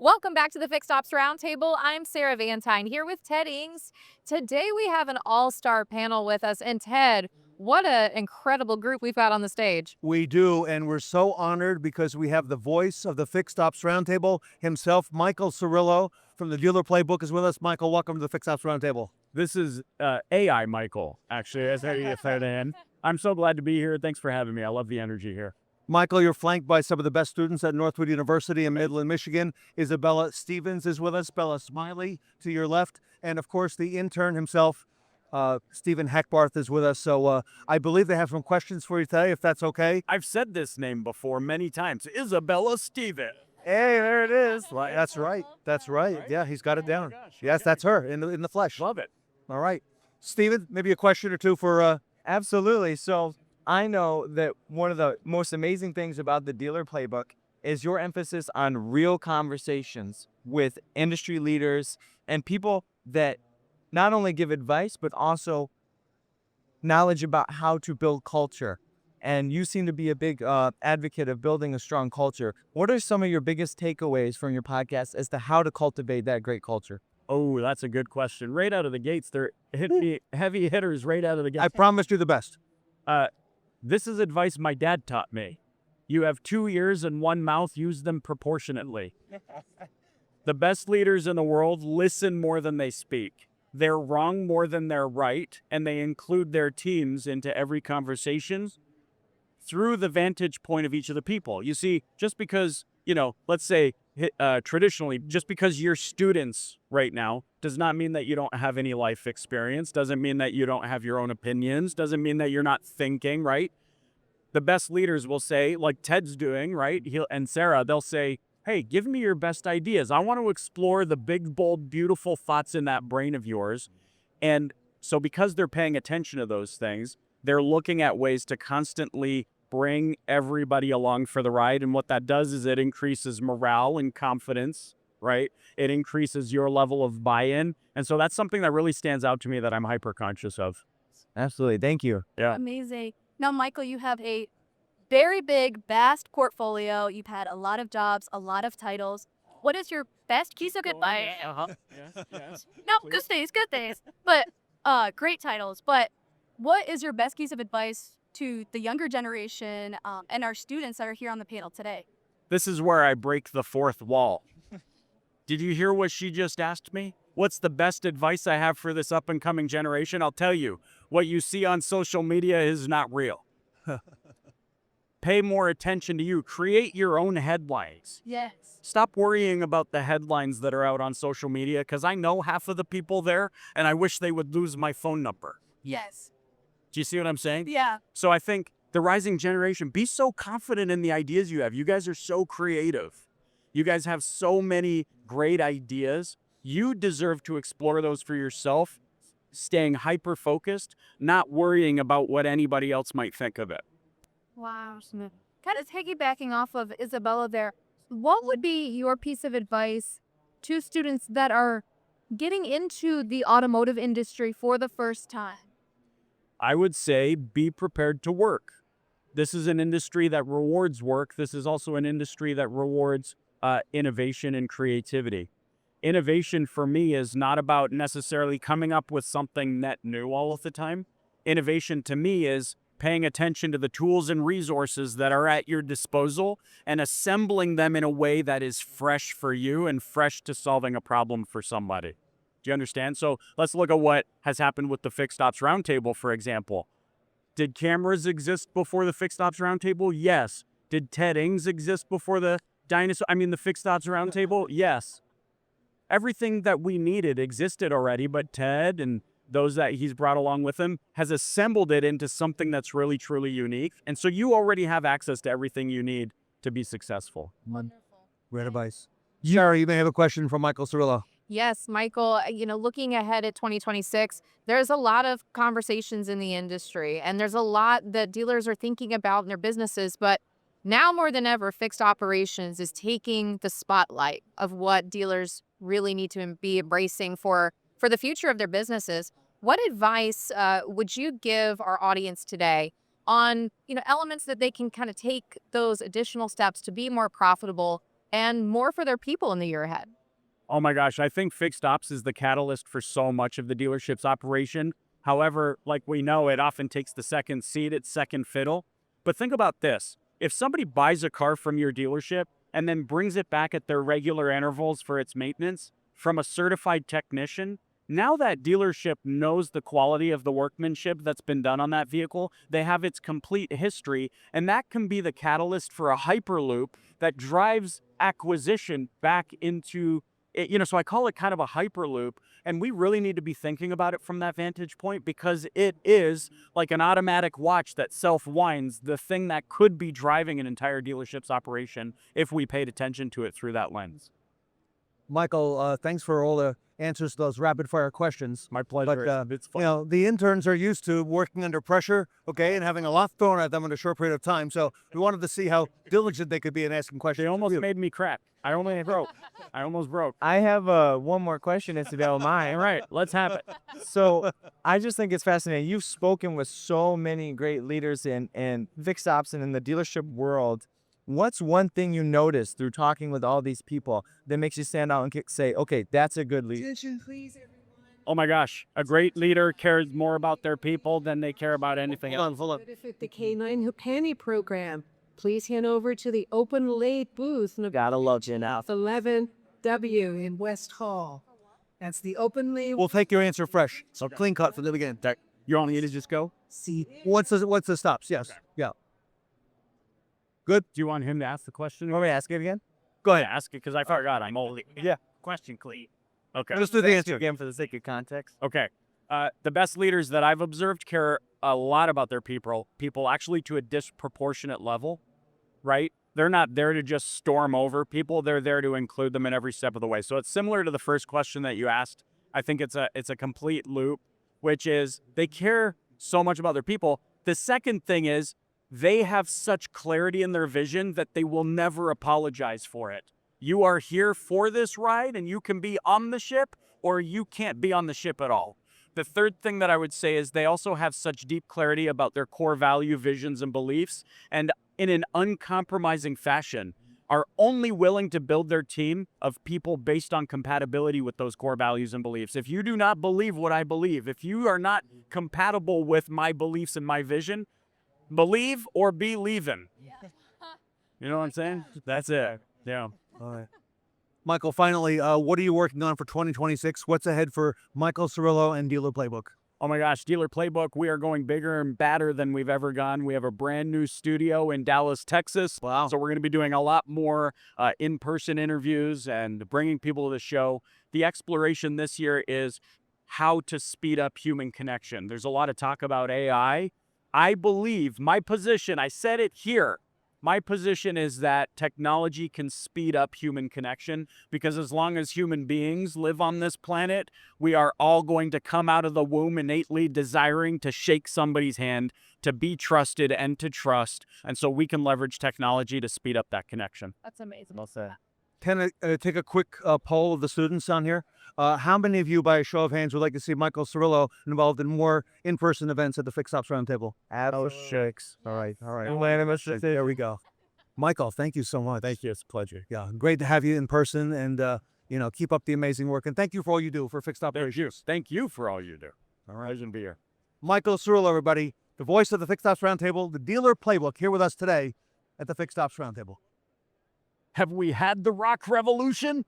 Welcome back to the Fixed Ops Roundtable. I'm Sarah Vantine here with Ted Ings. Today we have an all-star panel with us. And Ted, what an incredible group we've got on the stage. We do, and we're so honored because we have the voice of the Fixed Ops Roundtable himself, Michael Cirillo from the Dealer Playbook is with us. Michael, welcome to the Fixed Ops Roundtable. This is AI Michael, actually, as how you said in. I'm so glad to be here. Thanks for having me. I love the energy here. Michael, you're flanked by some of the best students at Northwood University in Midland, Michigan. Isabella Stevens is with us, Bella Smiley to your left, and of course the intern himself, Stephen Heckbarth is with us. So I believe they have some questions for you today, if that's okay. I've said this name before many times. Isabella Stevens. Hey, there it is. That's right. That's right. Yeah, he's got it down. Yes, that's her in the flesh. Love it. All right. Stephen, maybe a question or two for Absolutely. So I know that one of the most amazing things about the Dealer Playbook is your emphasis on real conversations with industry leaders and people that not only give advice, but also knowledge about how to build culture. And you seem to be a big advocate of building a strong culture. What are some of your biggest takeaways from your podcast as to how to cultivate that great culture? Oh, that's a good question. Right out of the gates, they're heavy hitters right out of the gates. I promised you the best. This is advice my dad taught me. You have 2 ears and 1 mouth, use them proportionately. The best leaders in the world listen more than they speak. They're wrong more than they're right, and they include their teams into every conversation through the vantage point of each of the people. You see, just because, let's say traditionally, just because you're students right now does not mean that you don't have any life experience, doesn't mean that you don't have your own opinions, doesn't mean that you're not thinking, right? The best leaders will say, like Ted's doing, right? And Sarah, they'll say, hey, give me your best ideas. I want to explore the big, bold, beautiful thoughts in that brain of yours. And so because they're paying attention to those things, they're looking at ways to constantly bring everybody along for the ride. And what that does is it increases morale and confidence, right? It increases your level of buy-in. And so that's something that really stands out to me that I'm hyper conscious of. Absolutely. Thank you. Yeah. Amazing. Now, Michael, you have a very big, vast portfolio. You've had a lot of jobs, a lot of titles. What is your best piece of advice? Yes. No, good things. But great titles. But what is your best piece of advice to the younger generation and our students that are here on the panel today? This is where I break the fourth wall. Did you hear what she just asked me? What's the best advice I have for this up and coming generation? I'll tell you, what you see on social media is not real. Pay more attention to you. Create your own headlines. Yes. Stop worrying about the headlines that are out on social media, because I know half of the people there, and I wish they would lose my phone number. Yes. Do you see what I'm saying? Yeah. So I think the rising generation, be so confident in the ideas you have. You guys are so creative. You guys have so many great ideas. You deserve to explore those for yourself, staying hyper-focused, not worrying about what anybody else might think of it. Wow. Kind of piggybacking off of Isabella there, what would be your piece of advice to students that are getting into the automotive industry for the first time? I would say be prepared to work. This is an industry that rewards work. This is also an industry that rewards innovation and creativity. Innovation for me is not about necessarily coming up with something net new all of the time. Innovation to me is paying attention to the tools and resources that are at your disposal and assembling them in a way that is fresh for you and fresh to solving a problem for somebody. Do you understand? So let's look at what has happened with the Fixed Ops Roundtable, for example. Did cameras exist before the Fixed Ops Roundtable? Yes. Did Ted Ings exist before the Fixed Ops Roundtable? Yes. Everything that we needed existed already, but Ted and those that he's brought along with him has assembled it into something that's really, truly unique. And so you already have access to everything you need to be successful. Wonderful. great advice. Sarah, you may have a question from Michael Cirillo. Yes, Michael, looking ahead at 2026, there's a lot of conversations in the industry, and there's a lot that dealers are thinking about in their businesses, but now more than ever, fixed operations is taking the spotlight of what dealers really need to be embracing for the future of their businesses. What advice would you give our audience today on elements that they can kind of take those additional steps to be more profitable and more for their people in the year ahead? Oh my gosh, I think fixed ops is the catalyst for so much of the dealership's operation. However, like we know, it often takes the second seat, it's second fiddle. But think about this. If somebody buys a car from your dealership and then brings it back at their regular intervals for its maintenance from a certified technician, now that dealership knows the quality of the workmanship that's been done on that vehicle. They have its complete history, and that can be the catalyst for a hyperloop that drives acquisition back into it. So I call it kind of a hyperloop, and we really need to be thinking about it from that vantage point, because it is like an automatic watch that self-winds, the thing that could be driving an entire dealership's operation if we paid attention to it through that lens. Michael, thanks for all the answers to those rapid fire questions. My pleasure. But, It's fun. you know, the interns are used to working under pressure, okay, and having a lot thrown at them in a short period of time. So we wanted to see how diligent they could be in asking questions. They almost You. made me crack. I almost broke. I have one more question, if you don't mind. All right, let's have it. So I just think it's fascinating. You've spoken with so many great leaders in fixed ops and in the dealership world. What's one thing you notice through talking with all these people that makes you stand out and say, okay, that's a good leader? Attention, please, everyone. Oh my gosh, a great leader cares more about their people than they care about anything else. Hold on. Benefit the K9 Penny program. Please hand over to the open late booth. Gotta love you now. 11W in West Hall. That's the open late. We'll take your answer fresh. So clean cut from the beginning. You want me to just go? See. What's the stops? Yes. Yeah. Do you want him to ask the question? You want me to ask it again? Go ahead, ask it, because I forgot. I'm only Yeah. question clean. Okay. Let's do the answer. Again, for the sake of context. Okay. The best leaders that I've observed care a lot about their people actually to a disproportionate level, right? They're not there to just storm over people. They're there to include them in every step of the way. So it's similar to the first question that you asked. I think it's a complete loop, which is they care so much about their people. The second thing is they have such clarity in their vision that they will never apologize for it. You are here for this ride, and you can be on the ship, or you can't be on the ship at all. The third thing that I would say is they also have such deep clarity about their core value, visions, and beliefs, and in an uncompromising fashion are only willing to build their team of people based on compatibility with those core values and beliefs. If you do not believe what I believe, if you are not compatible with my beliefs and my vision, believe or be leaving. You know what I'm saying? That's it. Yeah. All right. Michael, finally, what are you working on for 2026? What's ahead for Michael Cirillo and Dealer Playbook? Oh my gosh, Dealer Playbook, we are going bigger and badder than we've ever gone. We have a brand new studio in Dallas, Texas. Wow. So we're going to be doing a lot more in-person interviews and bringing people to the show. The exploration this year is how to speed up human connection. There's a lot of talk about AI. I believe, my position, I said it here, my position is that technology can speed up human connection, because as long as human beings live on this planet, we are all going to come out of the womb innately desiring to shake somebody's hand, to be trusted and to trust. And so we can leverage technology to speed up that connection. That's amazing. Well said. Can I take a quick poll of the students on here? How many of you, by a show of hands, would like to see Michael Cirillo involved in more in-person events at the Fixed Ops Roundtable? Oh, shucks. All right. There we go. Michael, thank you so much. Thank you. It's a pleasure. Yeah, great to have you in person, and keep up the amazing work. And thank you for all you do for Fixed Operations. Thank you for all you do. All right. Pleasure to be here. Michael Cirillo, everybody, the voice of the Fixed Ops Roundtable, the Dealer Playbook, here with us today at the Fixed Ops Roundtable. Have we had the rock revolution?